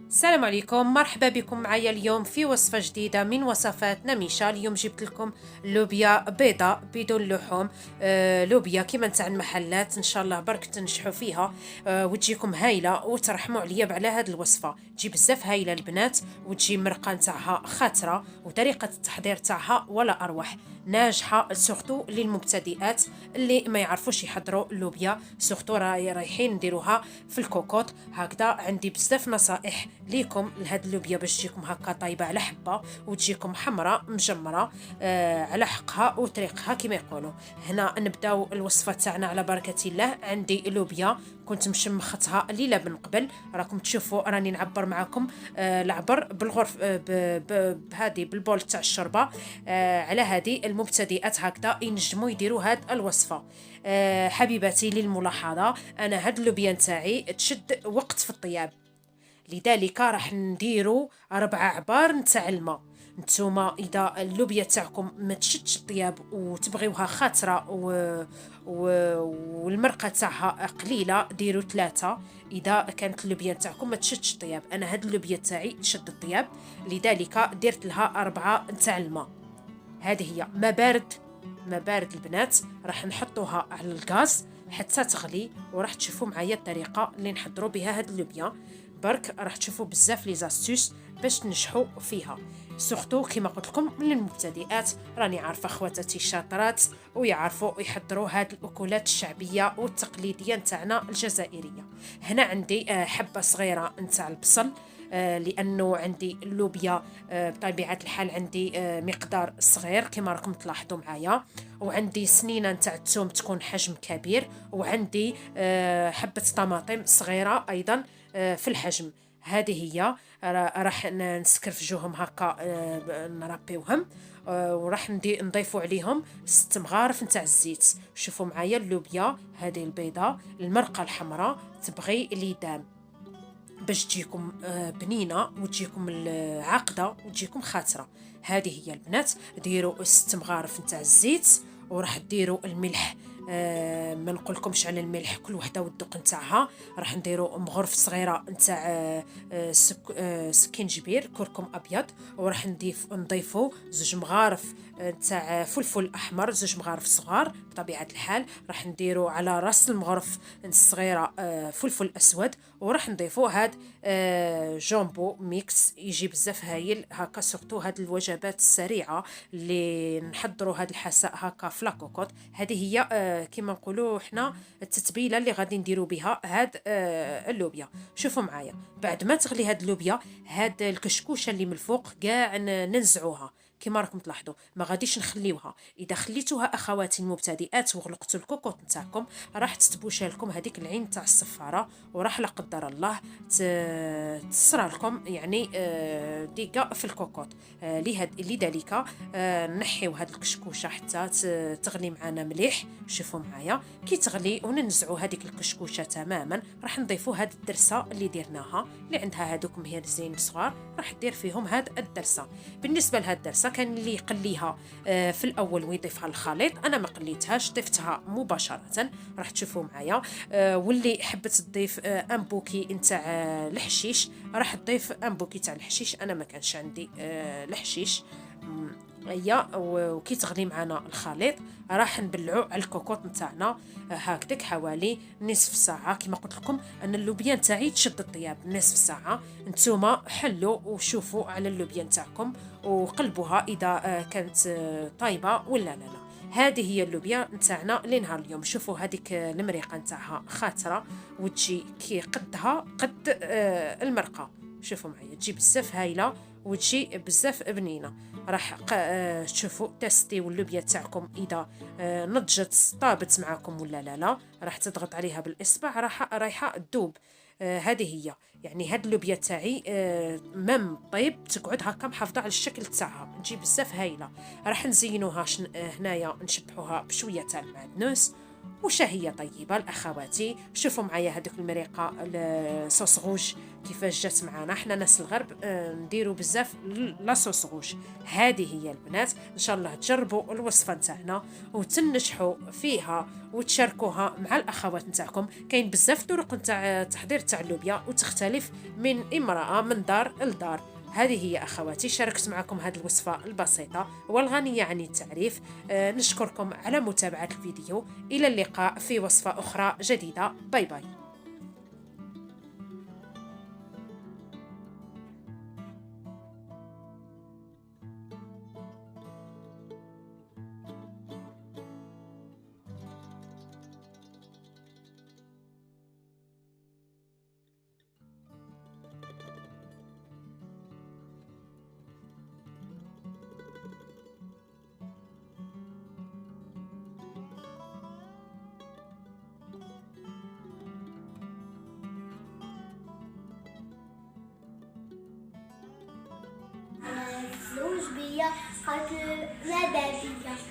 السلام عليكم، مرحبا بكم معايا اليوم في وصفة جديدة من وصفات نميشة. اليوم جبت لكم لوبيا بيضاء بدون لحوم. لوبيا كيما نتاع المحلات، ان شاء الله برك تنجحوا فيها. وتجيكم هايلة وترحموا عليا على هذه الوصفة. تجي بزاف هايلة البنات، وتجي مرقة نتاعها خاطرة، وطريقة التحضير تاعها ولا أروح. ناجحة سورتو للمبتدئات اللي ما يعرفوش يحضروا اللوبيا، سورتو رايحين نديروها في الكوكوط. هكذا عندي بزاف نصائح ليكم لهاد اللوبيا باش تجيكم هكا طايبه على حبه، وتجيكم حمراء مجمره على حقها وطريقها كما يقولوا. هنا نبداو الوصفه تاعنا على بركه الله. عندي لوبيا كنت مشمختها ليله من قبل، راكم تشوفوا راني نعبر معكم العبر بالغرف بهذه بالبول تاع الشوربه. على هذه المبتدئات هكذا ينجموا يديروا هاد الوصفه. حبيباتي للملاحظه، انا هاد اللوبيا نتاعي تشد وقت في الطياب، لذلك راح نديرو 4 عبار نتاع الماء. نتوما اذا اللوبيا تاعكم ما تشدش الطياب وتبغيوها خاطره و... والمرقه تاعها قليله، ديروا 3. اذا كانت اللوبيا تاعكم ما تشدش الطياب، انا هاد اللوبيا تاعي تشد الطياب، لذلك درت لها 4 نتاع الماء. هذه هي ما بارد البنات. راح نحطوها على الغاز حتى تغلي، وراح تشوفوا معايا الطريقه اللي نحضروا بها هاد اللوبيا. برك راح تشوفوا بزاف لي زاستوس باش تنجحوا فيها، سورتو كما قلت لكم للمبتدئات. راني عارفه خواتاتي الشاطرات ويعرفوا يحضروا هاد الاكلات الشعبيه والتقليديه نتاعنا الجزائريه. هنا عندي حبه صغيره نتاع البصل، لانه عندي اللوبيا بطبيعه الحال عندي مقدار صغير كما راكم تلاحظوا معايا، وعندي سنينه نتاع الثوم تكون حجم كبير، وعندي حبه طماطم صغيره ايضا في الحجم. هذه هي راح نسكرفجوهم هكا، نربيوهم، وراح نضيفوا عليهم 6 مغارف نتاع الزيت. شوفوا معايا اللوبيا هذه البيضه، المرقه الحمراء تبغي ليدام باش تجيكم بنينه وتجيكم العقده وتجيكم خاطره. هذه هي البنات، ديروا 6 مغارف نتاع الزيت، وراح ديروا الملح. ما نقولكمش على الملح، كل وحده والذوق نتاعها. راح نديروا مغرف صغيره نتاع سكينجبير كركم ابيض، وراح نضيفوا 2 مغارف نتاع فلفل احمر، 2 مغارف صغار بطبيعه الحال. راح نديروا على راس المغرف الصغيره فلفل اسود، وراح نضيفوا هاد جامبو ميكس يجي بزاف هايل هكا، سورتو هاد الوجبات السريعه اللي نحضروا هاد الحساء هكا في لاكوكوط. هذه هي كما نقولوا حنا التتبيله اللي غادي نديروا بها هاد اللوبيا. شوفوا معايا، بعد ما تغلي هاد اللوبيا، هاد الكشكوشه اللي من الفوق كاع ننزعوها كما راكم تلاحظوا، ما غاديش نخليوها. اذا خليتوها اخواتي المبتدئات وغلقتوا الكوكوط نتاعكم، راح تتبوشى لكم هذيك العين تاع الصفاره، وراح لا قدر الله تصرى لكم يعني ديقه في الكوكوط. لذلك نحيو هاد الكشكوشه حتى تغلي معنا مليح. شوفوا معايا كي تغلي وننزعوا هذيك الكشكوشه تماما، راح نضيفوا هاد الدرسه اللي درناها، اللي عندها هذوك مهرزين صغار راح دير فيهم هاد الدرسه. بالنسبه لهاد الدرسه كان اللي يقليها في الاول ويضيفها للخليط، انا ما قليتهاش، ضفتها مباشره. راح تشوفوا معايا. واللي حبت تضيف ان بوكي نتاع الحشيش، راح تضيف ان بوكي تاع الحشيش، انا ما كانش عندي الحشيش. هي وكي تغلي معنا الخليط راح نبلعو على الكوكوط نتاعنا هكذاك حوالي نصف ساعه. كما قلت لكم ان اللوبيا نتاعي تشد الطياب نصف ساعه. نتوما حلوا وشوفوا على اللوبيا نتاعكم وقلبوها اذا كانت طايبه ولا لا. هذه هي اللوبيا نتاعنا لنهار اليوم. شوفوا هذيك المريقه نتاعها خاطره، وتجي كي قدها قد المرقه. شوفوا معايا تجي بزاف هايله وتجي بزاف بنينه. راح تشوفوا تستيو اللوبيا تاعكم اذا نضجت طابت معكم ولا لا. راح تضغط عليها بالاصبع رايحه تذوب. هذه هي يعني هاد اللوبيا تاعي مام طيب تقعد هكا محافظه على الشكل تاعها، تجي بزاف هايله. راح نزينوها هنايا نشبحوها بشويه تاع المعدنوس، وشهية طيبة الأخواتي. شوفوا معايا هذوك المريقة الصوص غوج كيفاش جات معانا. احنا ناس الغرب نديروا بزاف لا صوص غوج. هذه هي البنات، ان شاء الله تجربوا الوصفة نتاعنا وتنجحوا فيها وتشاركوها مع الاخوات نتاعكم. كاين بزاف طرق نتاع تحضير تاع اللوبيا وتختلف من امرأة من دار لدار. هذه هي أخواتي، شاركت معكم هذه الوصفة البسيطة والغنية عن التعريف. نشكركم على متابعة الفيديو. إلى اللقاء في وصفة أخرى جديدة. باي باي. زوج بيا قالت لا بابية